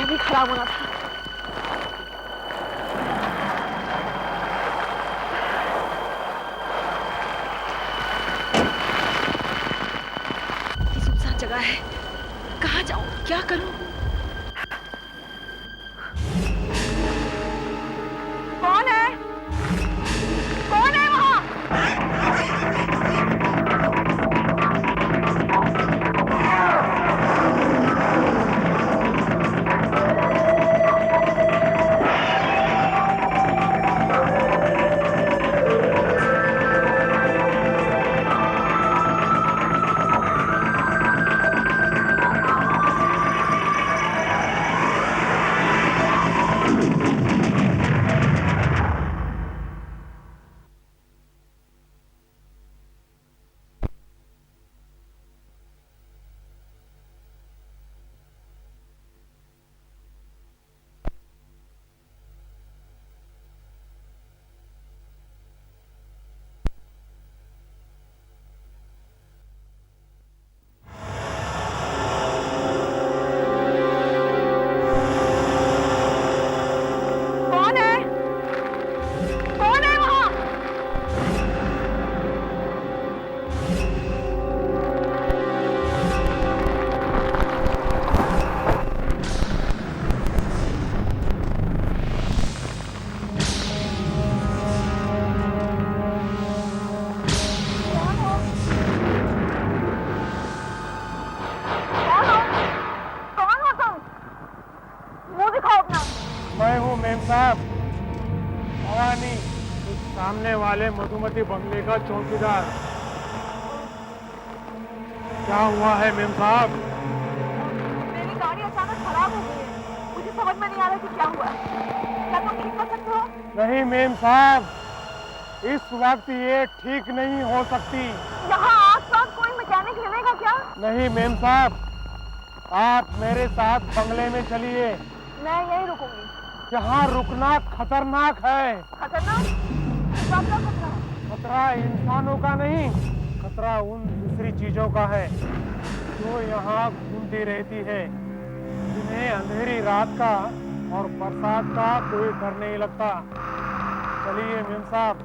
भी खराब होना था। ये सुनसान जगह है, कहाँ जाऊं, क्या करूं? कौन है? कौन है वहां? सामने वाले मधुमती बंगले का चौकीदार। क्या हुआ है मेम साहब? मेरी गाड़ी अचानक खराब हो गई है, मुझे समझ में नहीं आ रहा कि क्या हुआ। क्या तुम ठीक कर सकते हो? नहीं मेम साहब, इस वक्त ये ठीक नहीं हो सकती। यहाँ आस-पास कोई मैकेनिक मिलेगा क्या? नहीं मेम साहब, आप मेरे साथ बंगले में चलिए। मैं यहीं रुकूंगी। यहाँ रुकना खतरनाक है। खतरनाक? क्या खतरा? खतरा इंसानों का नहीं, खतरा उन दूसरी चीजों का है जो यहाँ घूमती रहती है, जिन्हें अंधेरी रात का और बरसात का कोई डर नहीं लगता। चलिए मेम साहब,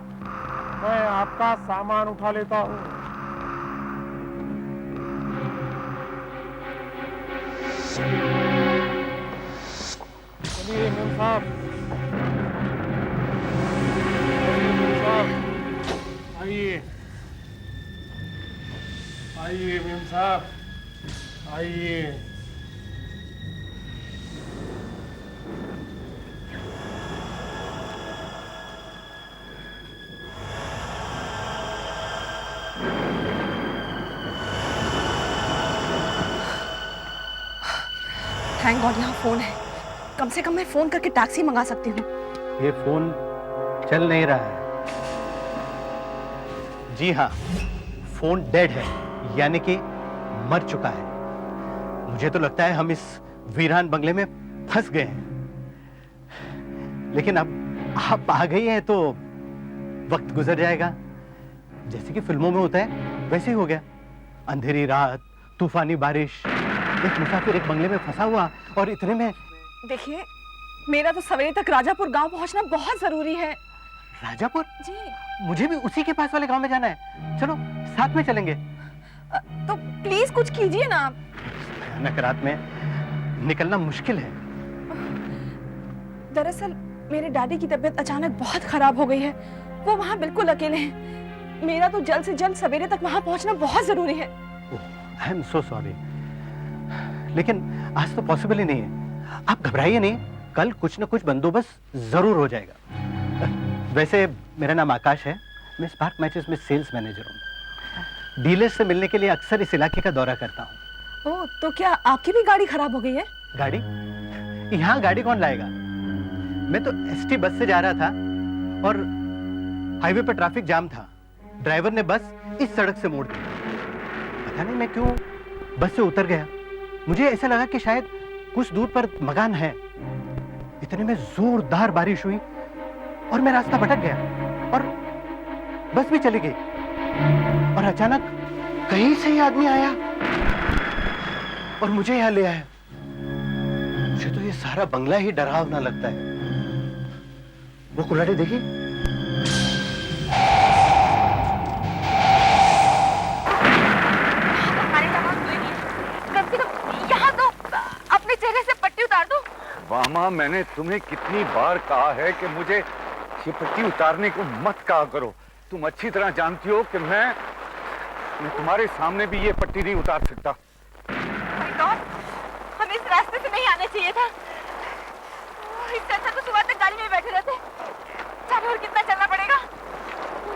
मैं आपका सामान उठा लेता हूँ। चलिए मेम साहब, आइए आइए मेम साहब, आइए। थैंक गॉड यहाँ फोन है, कम से कम मैं फोन करके टैक्सी मंगा सकती हूँ। ये फोन चल नहीं रहा है। जी हाँ, फोन डेड है, यानी कि मर चुका है। मुझे तो लगता है हम इस वीरान बंगले में फंस गए हैं। लेकिन अब आप आ गई हैं तो वक्त गुजर जाएगा। जैसे कि फिल्मों में होता है वैसे ही हो गया। अंधेरी रात, तूफानी बारिश, एक मुसाफिर एक बंगले में फंसा हुआ और इतने में। देखिए, मेरा तो सवेरे तक राजापुर गांव पहुंचना बहुत जरूरी है। राजापुर? जी। मुझे भी उसी के पास वाले गांव में जाना है। चलो साथ में चलेंगे। तो प्लीज कुछ कीजिए ना। भयानक रात में निकलना मुश्किल है। दरअसल मेरे डैडी की तबीयत अचानक बहुत खराब हो गई है, वो वहाँ बिल्कुल अकेले हैं। मेरा तो जल्द से जल्द सवेरे तक वहाँ पहुँचना बहुत जरूरी है। आई एम सो सॉरी, लेकिन आज तो पॉसिबल ही नहीं है। आप घबराइए नहीं, कल कुछ न कुछ बंदोबस्त जरूर हो जाएगा। वैसे मेरा नाम आकाश है, मैं स्पार्क मैचेस में सेल्स मैनेजर हूँ। डीलर्स से मिलने के लिए अक्सर इस इलाके का दौरा करता हूँ। ओह, तो क्या आपकी भी गाड़ी खराब हो गई है? गाड़ी? यहाँ गाड़ी कौन लाएगा? मैं तो एसटी बस से जा रहा था और हाईवे पर ट्रैफिक जाम था। ड्राइवर ने बस इस सड़क से मोड़ दी। पता नहीं मैं क्यों बस से उतर गया। मुझे ऐसा लगा कि शायद कुछ दूर पर मकान है। इतने में जोरदार बारिश हुई और मैं रास्ता भटक गया और बस भी चली गई। और अचानक कहीं से ही आदमी आया और मुझे यहाँ ले आया। मुझे तो ये सारा बंगला ही डरावना लगता है। वो कुल्हाड़ी देखी? यहाँ तो अपने चेहरे से पट्टी उतार दो। वामा, मैंने तुम्हें कितनी बार कहा है कि मुझे ये पट्टी उतारने को मत कहा करो। तुम अच्छी तरह जानती हो कि मैं तुम्हारे सामने भी ये पट्टी नहीं उतार सकता। हम इस रास्ते से नहीं आने चाहिए था। इससे अच्छा तो सुबह तक गाड़ी में बैठे रहते। जाने और कितना चलना पड़ेगा?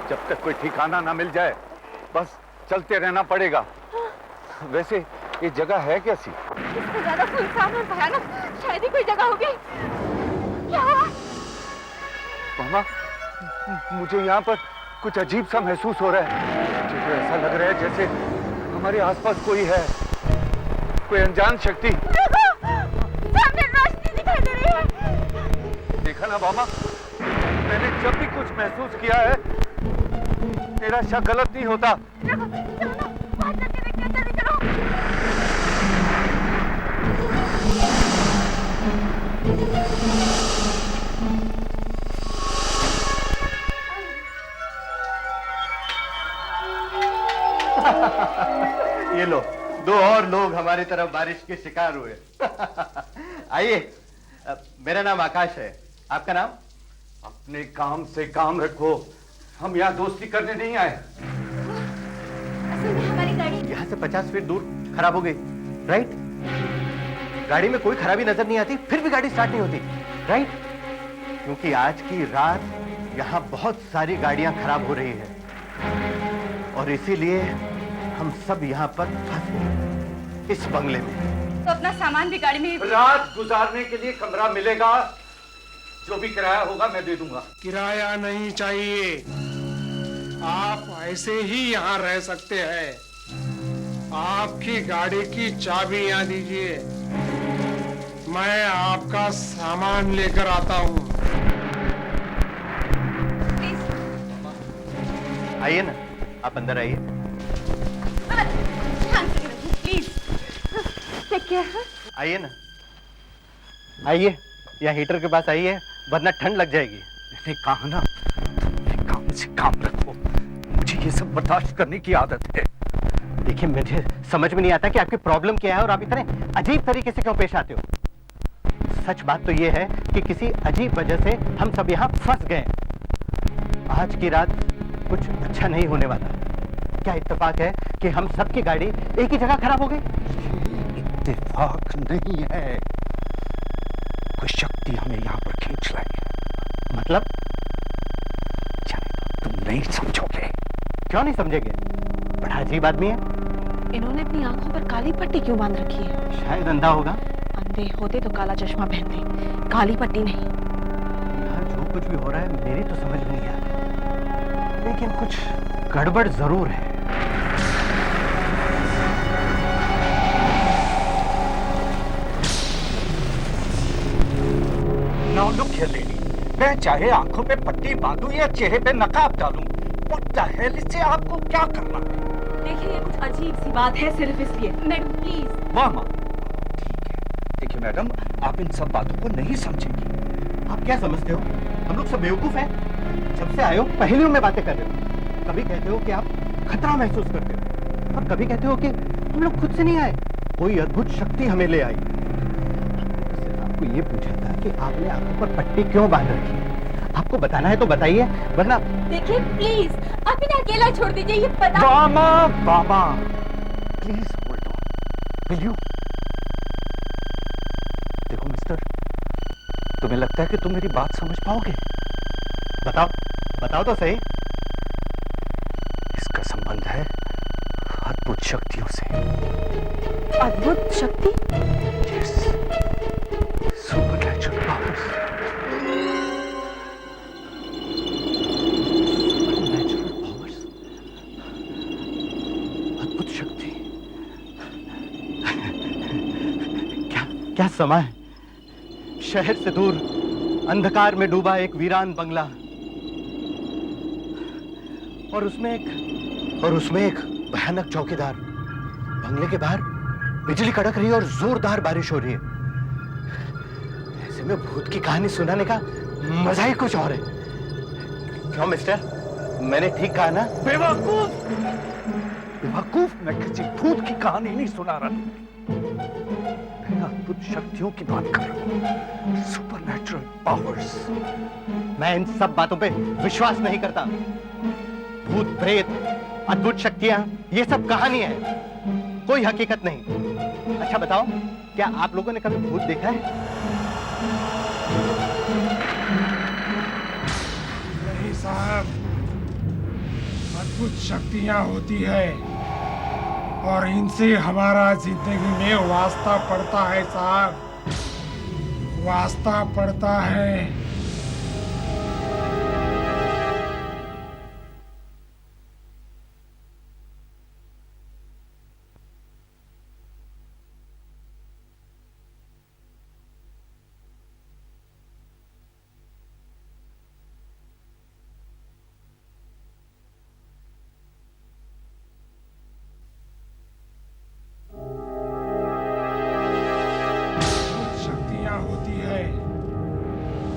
जब तक कोई ठिकाना ना मिल जाए बस चलते रहना पड़ेगा। वैसे ये जगह है कैसी? इससे ज्यादा सुनसान और भयानक शायद ही कोई जगह होगी। क्या हुआ? मामा, मुझे यहाँ पर कुछ अजीब सा महसूस हो रहा है। मुझे तो ऐसा लग रहा है जैसे हमारे आसपास कोई है, कोई अनजान शक्ति। सामने रोशनी दिखाई दे रही है। देखा ना मामा, मैंने जब भी कुछ महसूस किया है मेरा शक गलत नहीं होता। चलो ना, बाहर चलके देखते हैं, जल्दी चलो। ये लो, दो और लोग हमारी तरफ बारिश के शिकार हुए। आइए, मेरा नाम आकाश है। आपका नाम? अपने काम से काम रखो, हम यहाँ दोस्ती करने नहीं आए। असल में हमारी गाड़ी यहाँ से 50 फीट दूर खराब हो गई, राइट? गाड़ी में कोई खराबी नजर नहीं आती, फिर भी गाड़ी स्टार्ट नहीं होती, राइट? क्योंकि आज की रात यहाँ बहुत सारी गाड़ियां खराब हो रही है और इसीलिए हम सब यहाँ पर फंस गए इस बंगले में। तो अपना सामान भी गाड़ी में। रात गुजारने के लिए कमरा मिलेगा, जो भी किराया होगा मैं दे दूंगा। किराया नहीं चाहिए, आप ऐसे ही यहाँ रह सकते हैं। आपकी गाड़ी की चाबी यहाँ दीजिए, मैं आपका सामान लेकर आता हूँ। आइए ना, आप अंदर आइए। Please take care. आइए ना, आइए, यहाँ हीटर के पास आइए, वरना ठंड लग जाएगी। मैंने कहा ना, काम से काम रखो, मुझे ये सब बर्दाश्त करने की आदत है। देखिए, मुझे समझ में नहीं आता कि आपकी प्रॉब्लम क्या है और आप इतने अजीब तरीके से क्यों पेश आते हो। सच बात तो ये है कि किसी अजीब वजह से हम सब यहाँ फंस गए। आज की रात कुछ अच्छा नहीं होने वाला। क्या इत्तेफाक है कि हम सबकी गाड़ी एक ही जगह खराब हो गई? इत्तेफाक नहीं है, कोई शक्ति हमें यहाँ पर खींच लाई है। मतलब? जाने दो, तुम नहीं समझोगे। क्यों नहीं समझेंगे? बड़ा अजीब आदमी है। इन्होंने अपनी आंखों पर काली पट्टी क्यों बांध रखी है? शायद अंधा होगा। अंधे होते तो काला चश्मा पहनते, काली पट्टी नहीं। यहाँ जो कुछ भी हो रहा है मेरी तो समझ में नहीं आ रहा, लेकिन कुछ गड़बड़ जरूर है। Now look here, lady. मैं चाहे आंखों पे पट्टी बांधूं या चेहरे पे नकाब डालूं, what the hell, इससे आपको क्या करना है? देखिए, ये कुछ अजीब सी बात है, सिर्फ इसलिए। Madam please. मामा, ठीक है। देखिए मैडम, आप इन सब बातों को नहीं समझेंगी। आप क्या समझते हो? हम लोग सब बेवकूफ हैं। जब से आए हो पहेलियों में बातें कर रहे हो। कभी कहते हो कि आप खतरा महसूस करते हो और कभी कहते हो कि हम लोग खुद से नहीं आए, कोई अद्भुत शक्ति हमें ले आई। तो सिर्फ आपको ये पूछा था कि आपने आंखों पर पट्टी क्यों बांध रखी है। आपको बताना है तो बताइए, वरना। देखिए प्लीज, आप इन्हें अकेला छोड़ दीजिए, ये पता। मामा, मामा, please hold on, will you? देखो मिस्टर, तुम्हें लगता है कि तुम मेरी बात समझ पाओगे? बताओ, बताओ तो सही। इसका संबंध है अद्भुत शक्तियों से। अद्भुत शक्ति? Yes, supernatural powers. Supernatural powers. अद्भुत शक्ति। क्या समा है? शहर से दूर अंधकार में डूबा एक वीरान बंगला और उसमें एक भयानक चौकीदार। बंगले के बाहर बिजली कड़क रही है और जोरदार बारिश हो रही है। में भूत की कहानी सुनाने का मजा ही कुछ और है। क्यों मिस्टर, मैंने ठीक कहा ना? बेवकूफ, बेवकूफ, मैं किसी भूत की कहानी नहीं सुना रहा, मैं अद्भुत शक्तियों की बात कर रहा हूँ, सुपरनैचुरल पावर्स। मैं इन सब बातों पे विश्वास नहीं करता। भूत प्रेत, अद्भुत शक्तियां, ये सब कहानी है, कोई हकीकत नहीं। अच्छा बताओ, क्या आप लोगों ने कभी भूत देखा है? नहीं साहब, अद्भुत शक्तियां होती है और इनसे हमारा जिंदगी में वास्ता पड़ता है साहब, वास्ता पड़ता है।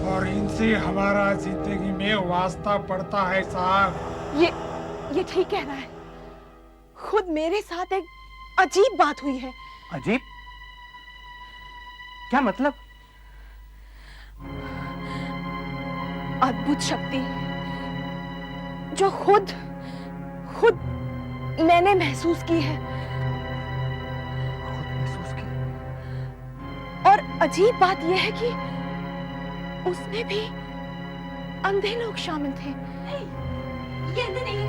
और इनसे हमारा जिंदगी में वास्ता पड़ता है साहब। ये ठीक कह रहा है। खुद मेरे साथ एक अजीब बात हुई है। अजीब? क्या मतलब? अद्भुत शक्ति जो खुद मैंने महसूस की है। खुद महसूस की? और अजीब बात यह है कि उसमें भी अंधे लोग शामिल थे। ये अंधे नहीं,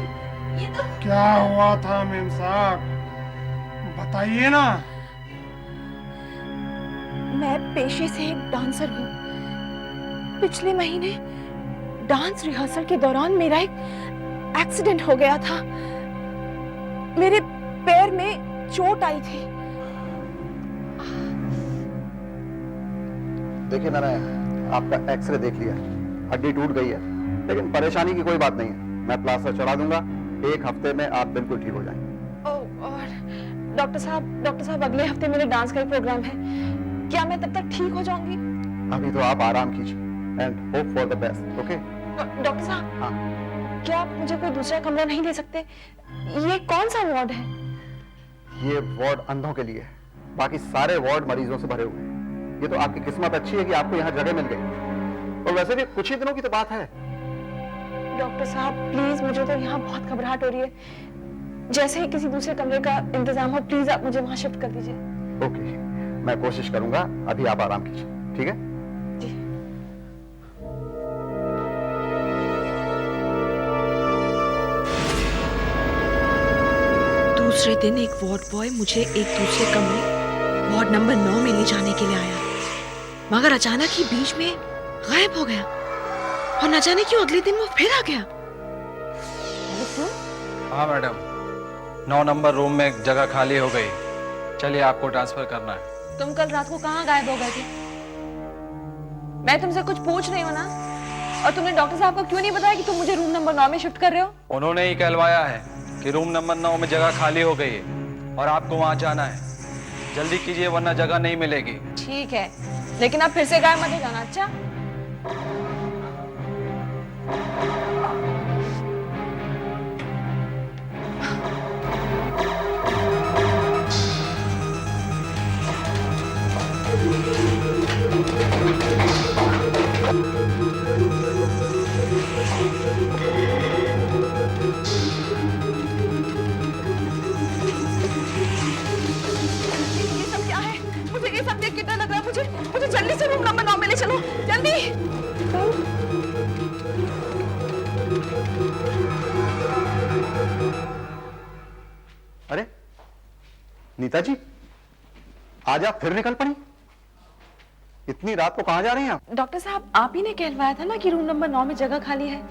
ये तो क्या हुआ था मेम साहब, बताइए ना। मैं पेशे से एक डांसर हूँ। पिछले महीने डांस रिहर्सल के दौरान मेरा एक एक्सीडेंट हो गया था। मेरे पैर में चोट आई थी। देखिए मैंने आपका एक्सरे देख लिया, हड्डी टूट गई है, लेकिन परेशानी की कोई बात नहीं है। मैं प्लास्टर चढ़ा दूंगा, 1 हफ्ते में आप बिल्कुल ठीक हो जाएंगे। और डॉक्टर साहब अगले हफ्ते मेरे डांस का एक प्रोग्राम है। क्या मैं तब तक ठीक हो जाऊंगी? अभी तो आप आराम कीजिए and hope for the best. Okay doctor साहब, हाँ, क्या आप मुझे कोई दूसरा कमरा नहीं दे सकते? ये कौन सा वार्ड है? ये वार्ड अंधों के लिए है, बाकी सारे वार्ड मरीजों से भरे हुए हैं। ये तो आपकी किस्मत अच्छी है कि आपको यहाँ जगह मिल गई, और वैसे भी कुछ ही दिनों की तो बात है। डॉक्टर साहब प्लीज, मुझे तो यहाँ बहुत घबराहट हो रही है। जैसे ही किसी दूसरे कमरे का इंतजाम हो, प्लीज आप मुझे वहां शिफ्ट कर दीजिए। ओके, मैं कोशिश करूंगा। अभी आप आराम कीजिए, ठीक है? जी। दूसरे दिन एक वार्ड बॉय मुझे एक दूसरे कमरे वार्ड नंबर 9 में ले जाने के लिए आया, मगर अचानक ही बीच में गायब हो गया और न जाने क्यों अगले दिन वो फिर आ गया। हाँ मैडम, 9 नंबर रूम में एक जगह खाली हो गई। चलिए, आपको ट्रांसफर करना है। तुम कल रात को कहाँ गायब हो गए थे? मैं तुमसे कुछ पूछ रही हूँ ना, और तुमने डॉक्टर साहब को क्यों नहीं बताया कि तुम मुझे रूम नंबर 9 में शिफ्ट कर रहे हो? उन्होंने ही कहलवाया है कि रूम नंबर 9 में जगह खाली हो गई है और आपको वहां जाना है। जल्दी कीजिए वरना जगह नहीं मिलेगी। ठीक है, लेकिन आप फिर से गायब मत हो जाना। अच्छा? ये सब देख के डर लग रहा है मुझे जल्दी से रूम नंबर 9 में ले चलो, जल्दी। अरे नीता जी, आज आप फिर निकल पड़ी? इतनी रात को कहाँ जा रही हैं आप? डॉक्टर साहब, आप ही ने कहलवाया था ना कि रूम नंबर 9 में जगह खाली है।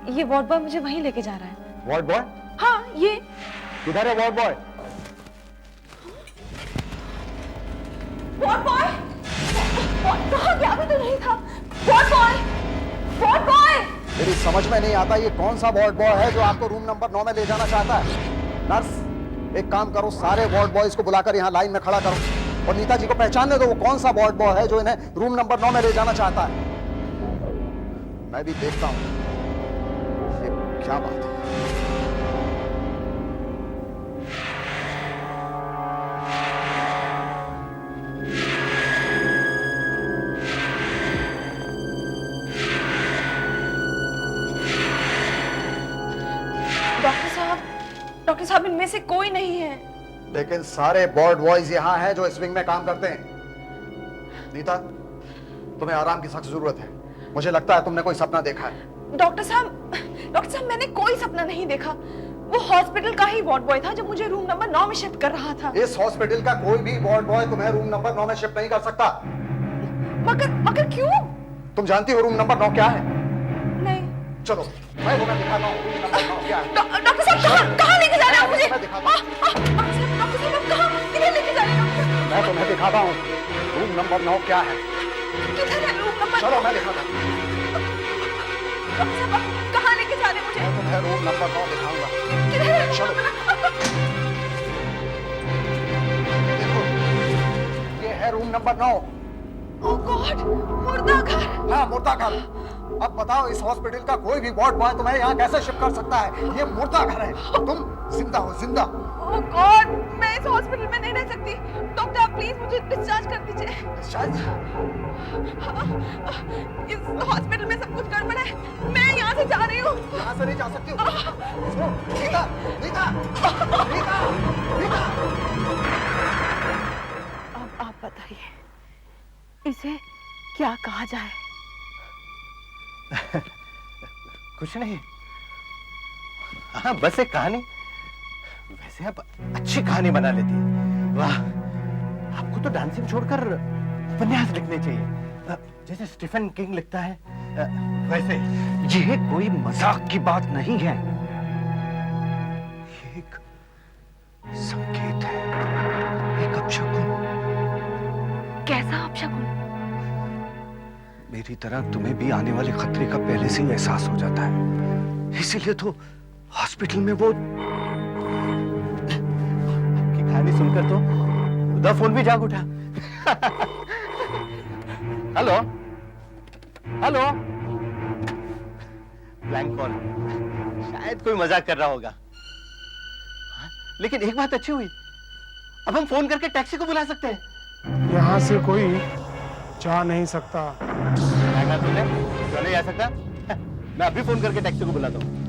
ये वार्ड बॉय मुझे वहीं लेके जा रहा है। Ward boy? हाँ, ये किधर है वार्ड बॉय? वार्ड बॉय कहाँ गया? अभी तो नहीं था। वार्ड बॉय मेरी समझ में नहीं आता ये कौन सा वार्ड बॉय है जो आपको रूम नंबर 9 में ले जाना चाहता है। नर्स, एक काम करो, सारे वार्ड बॉयज को बुलाकर यहाँ लाइन में खड़ा करो। और नीता जी को पहचानने दो, वो कौन सा वार्ड बॉय है जो इन्हें रूम नंबर 9 में ले जाना चाहता है। मैं भी देखता हूं ये क्या बात है। डॉक्टर साहब इनमें से कोई नहीं है। लेकिन सारे वार्ड बॉयज यहाँ हैं जो इस विंग में काम करते हैं। नीता, तुम्हें आराम की सख्त जरूरत है। मुझे लगता है तुमने कोई सपना देखा है। डॉक्टर साहब मैंने कोई सपना नहीं देखा। वो हॉस्पिटल का ही वार्ड बॉय था जो मुझे रूम नंबर 9 में शिफ्ट कर रहा था। इस हॉस्पिटल का कोई भी वार्ड बॉय तुम्हें रूम नंबर 9 में शिफ्ट नहीं कर सकता। मगर क्यों? तुम जानती हो रूम नंबर 9 क्या है? नहीं। चलो मैं तुम्हें दिखाता हूँ रूम नंबर 9 क्या है। डॉक्टर साहब कहाँ लेके जा रहे हैं मुझे? मैं दिखाता हूँ। डॉक्टर साहब आप कहाँ किधर लेके जा रहे हैं? मैं तुम्हें दिखाता हूँ रूम नंबर 9 क्या है। किधर है रूम नंबर? चलो मैं दिखाता हूँ। डॉक्टर साहब आप कहाँ लेके जा रहे हैं मुझे? मैं तुम्हें रूम नंबर 9 दिखाऊंगा। किधर है? चलो। देखो ये है रूम नंबर 9। ओह गॉड, मुर्दा घर। हाँ, मुर्दा घर। अब बताओ इस हॉस्पिटल का कोई भी वार्ड बॉय तुम्हें यहाँ कैसे शिफ्ट कर सकता है? ये मुर्दा घर है। तुम जिंदा हो, जिंदा। ओह गॉड, मैं इस हॉस्पिटल में नहीं रह सकती। डॉक्टर आप प्लीज मुझे डिस्चार्ज कर दीजिए। डिस्चार्ज? इस हॉस्पिटल में सब कुछ गड़बड़ है। मैं यहाँ से जा रही हूँ। यहाँ से नहीं जा सकती हो। सुनो, नीता, नीता, नीता, नीता। अब आप बताइए इसे क्या कहा जाए? कुछ नहीं, हाँ बस एक कहानी। वैसे आप अच्छी कहानी बना लेती है। वाह, आपको तो डांसिंग छोड़कर उपन्यास लिखने चाहिए, जैसे स्टीफन किंग लिखता है वैसे। ये कोई मजाक की बात नहीं है, ये एक संकेत है, एक अपशकुन। कैसा अपशकुन? मेरी तरह तुम्हें भी आने वाले खतरे का पहले से ही एहसास हो जाता है, इसीलिए तो हॉस्पिटल में वो। आपकी कहानी सुनकर तो उधर फोन भी जाग उठा। Hello hello, blank call. शायद कोई मजाक कर रहा होगा। हाँ? लेकिन एक बात अच्छी हुई, अब हम फोन करके टैक्सी को बुला सकते हैं। यहाँ से कोई जा नहीं सकता। क्या कहा तुमने? क्यों नहीं आ सकता? मैं अभी फोन करके टैक्सी को बुलाता हूँ।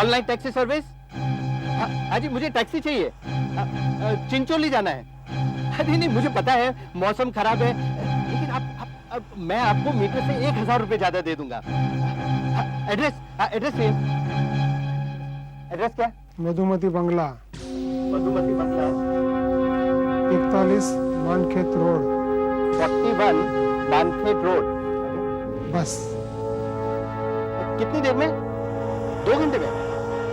Online taxi service? हाँ जी, मुझे टैक्सी चाहिए। चिंचोली जाना है। अरे नहीं, मुझे पता है मौसम खराब है, लेकिन मैं आपको मीटर से 1000 रुपए ज्यादा दे दूंगा। एड्रेस एड्रेस एड्रेस क्या? मधुमती बंगला, मधुमती बंगला, 41 मानखेत रोड। 41 मानखेत रोड। बस कितनी देर में? 2 घंटे में?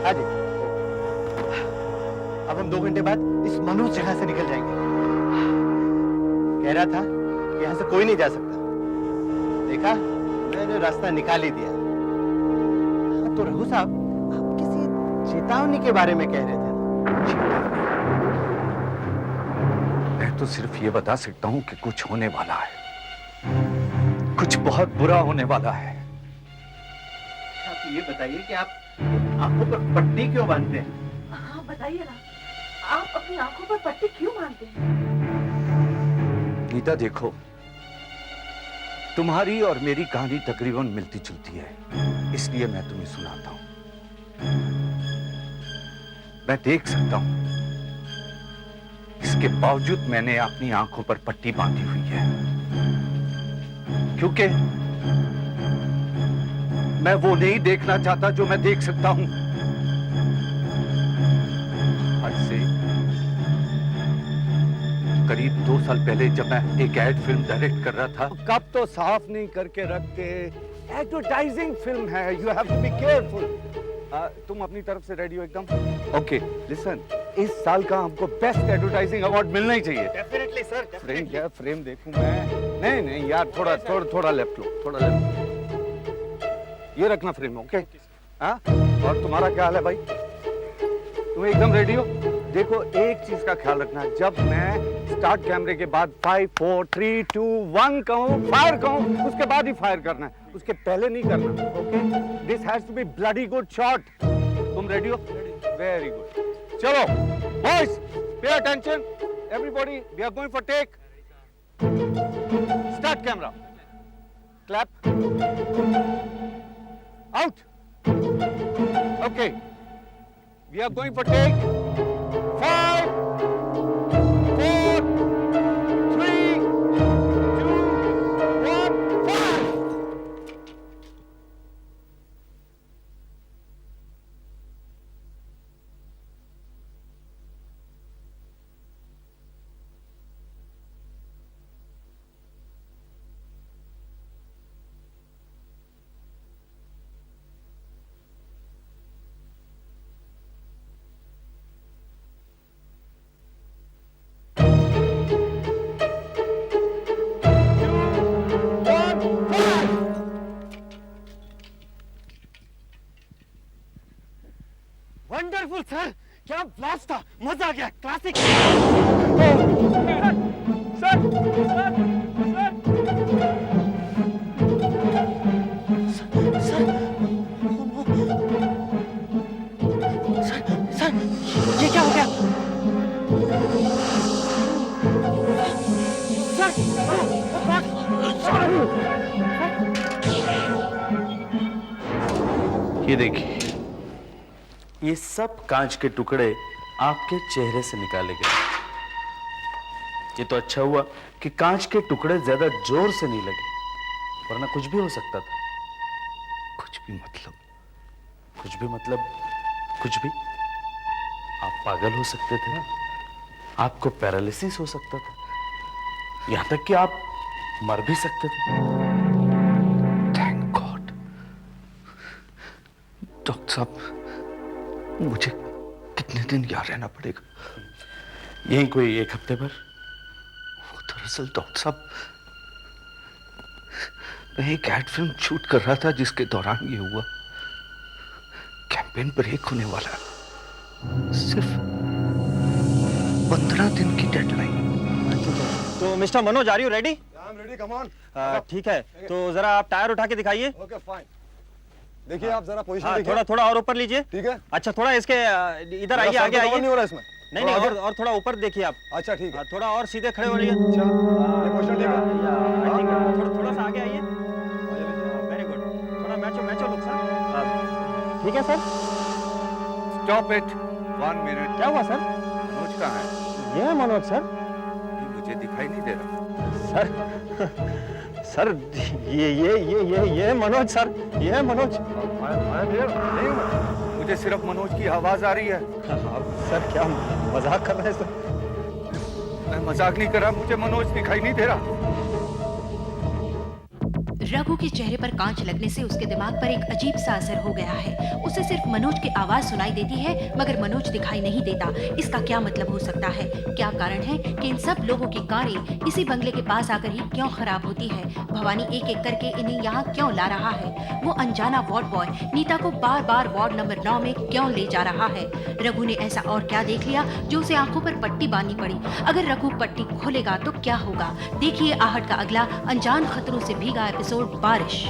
हाँ जी। अब हम 2 घंटे बाद इस मनोज जगह से निकल जाएंगे। कह रहा था कि यहाँ से कोई नहीं जा सकता। देखा, मैंने रास्ता निकाल ही दिया। तो रघु साहब, आप किसी चेतावनी के बारे में कह रहे थे ना? मैं तो सिर्फ ये बता सकता हूं कि कुछ होने वाला है, कुछ बहुत बुरा होने वाला है। आप ये बताइए कि आप आंखों पर पट्टी क्यों बांधते हैं? हाँ बताइए ना, आप अपनी आंखों पर पट्टी क्यों बांधते हैं? नीता देखो, तुम्हारी और मेरी कहानी तकरीबन मिलती जुलती है, इसलिए मैं तुम्हें सुनाता हूं। मैं देख सकता हूं, इसके बावजूद मैंने अपनी आंखों पर पट्टी बांधी हुई है, क्योंकि मैं वो नहीं देखना चाहता जो मैं देख सकता हूं। आज से करीब 2 साल पहले जब मैं एक एड फिल्म डायरेक्ट कर रहा था, कब तो साफ नहीं करके रखते, एडवर्टाइजिंग फिल्म है, you have to be careful. तुम अपनी तरफ से रेडी हो एकदम? ओके लिसन, इस साल का हमको बेस्ट एडवर्टाइजिंग अवार्ड मिलना ही चाहिए। डेफिनेटली सर, फ्रेम क्या फ्रेम देखूं मैं? नहीं नहीं यार, थोड़ा लेफ्ट लो, थोड़ा लेफ्ट। ये रखना फ्रेम, ओके? हाँ, और तुम्हारा क्या हाल है भाई? तुम एकदम रेडी हो? देखो एक चीज का ख्याल रखना, जब मैं स्टार्ट कैमरे के बाद 5 4 3 2 1 कहूं, फायर कहूं, उसके बाद ही फायर करना है, उसके पहले नहीं करना, okay? This has to be bloody good shot. तुम रेडी हो? Very good. चलो boys, pay attention everybody, we are going for take. Start camera, clap, out. Okay, we are going for take 5 4 3 2 1 fire. Wonderful sir, क्या blast था, मजा आ गया, classic. Sir, ये क्या हो गया? ये देखिए, ये सब कांच के टुकड़े आपके चेहरे से निकाले गए। ये तो अच्छा हुआ कि कांच के टुकड़े ज्यादा जोर से नहीं लगे, वरना कुछ भी हो सकता था। कुछ भी मतलब कुछ भी। आप पागल हो सकते थे ना, आपको पैरालिसिस हो सकता था, यहां तक कि आप मर भी सकते थे। Thank God. डॉक्टर साहब, मुझे कितने दिन यहाँ रहना पड़ेगा? यहीं कोई 1 हफ्ते भर। वो दरअसल डॉक्टर साहब, मैं एक एड फिल्म शूट कर रहा था जिसके दौरान ये हुआ। कैंपेन ब्रेक होने वाला है, सिर्फ 15 दिन की डेडलाइन। तो mister Manoj, are you ready? I am ready, come on. ठीक है, तो जरा आप टायर उठा के दिखाइए। Okay fine. देखिए आप जरा पोजीशन देखिए। थोड़ा थोड़ा और ऊपर लीजिए। ठीक है। अच्छा, थोड़ा इसके इधर आइए, आगे आइए। नहीं हो रहा इसमें। नहीं नहीं, और थोड़ा ऊपर देखिए आप। अच्छा ठीक है। थोड़ा और सीधे खड़े हो रहिए। अच्छा, ये पोजीशन ठीक है। थोड़ा सा आगे आइए। Very good. थोड़ा मैचो लुक सर। ठीक है सर। Stop it, 1 minute. क्या हुआ सर? मनोज कहाँ है? ये है मनोज सर। मुझे दिखाई नहीं दे रहा। सर ये मनोज सर, ये है मनोज। नहीं, मुझे सिर्फ मनोज की आवाज आ रही है। आप सर क्या मजाक कर रहे हैं सर? मैं मजाक नहीं कर रहा, मुझे मनोज दिखाई नहीं दे रहा। रघु के चेहरे पर कांच लगने से उसके दिमाग पर एक अजीब सा असर हो गया है। उसे सिर्फ मनोज की आवाज सुनाई देती है, मगर मनोज दिखाई नहीं देता। इसका क्या मतलब हो सकता है? क्या कारण है कि इन सब लोगों की कारें इसी बंगले के पास आकर ही क्यों खराब होती है? भवानी एक एक करके इन्हें यहाँ क्यों ला रहा है? वो अनजाना वार्ड बॉय नीता को बार बार वार्ड नंबर 9 में क्यों ले जा रहा है? रघु ने ऐसा और क्या देख लिया जो उसे आंखों पर पट्टी बांधनी पड़ी? अगर रघु पट्टी खोलेगा तो क्या होगा? देखिए आहट का अगला अनजान खतरों से भीगा एपिसोड बारिश।